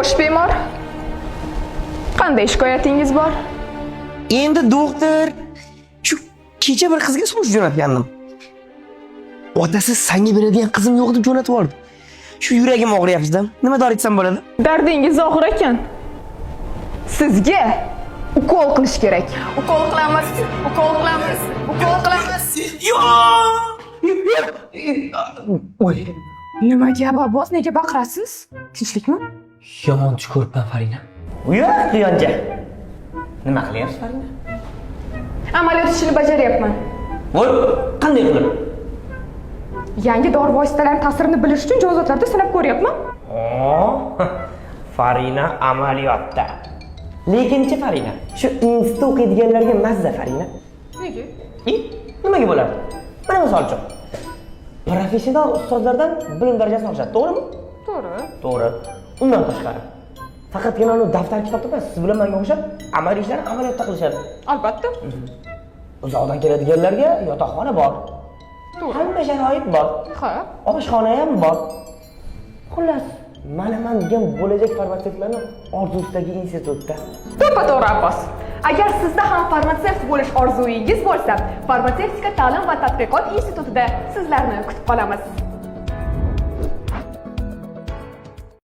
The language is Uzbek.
Bosh bemor. Qanday shikoyatingiz bor? Endi doktor, shu kecha bir qizga sumush jo'natgandim. Otasi senga beradigan qizim yo'q deb jo'natib yubordi. Shu yuragim og'riyapti-da. Nima dori etsam bo'ladi? Dardingiz og'ir ekan. Sizga ukol qilish kerak. Ukol qilamiz, ukol qilamiz, ukol qilamiz. Oy, Nima gap, boz nega baqirasiz? Tinchlikmi? yomon tush ko'ribman Farina. Yo'q, quyoncha. Nima qilyapsiz Farina? Amaliyot ishini bajaryapman. Voy, qanday qilib? Yangi dori vositalarining ta'sirini bilish uchun jonzotlarda sinab ko'ryapman. Farina amaliyotda. Lekinchi Farina, shu institutda o'qiydiganlarga mazza Farina. Nega? Nimaga bo'ladi? Mana misol uchun. Professional ustozlardan bilim darajasi olishadi, to'g'rimi? To'g'ri. To'g'ri. Undan tashqari. Faqatgina uni daftar kitob emas, siz bilan menga o'xshab amaliy ishlarni amaliyotda qilishadi. Albatta. Uzoqdan keladiganlarga yotoqxona bor. To'g'ri. Hamma sharoit bor. Ha. Oshxona ham bor. Xullas, mana degan bo'lajak farmatsevtlarning orzusidagi institutda. To'ppa-to'g'ri Abbos. Agar sizda ham farmatsevt bo'lish orzuyingiz bo'lsa, Farmatsevtika ta'lim va tadqiqot institutida sizlarni kutib qolamiz.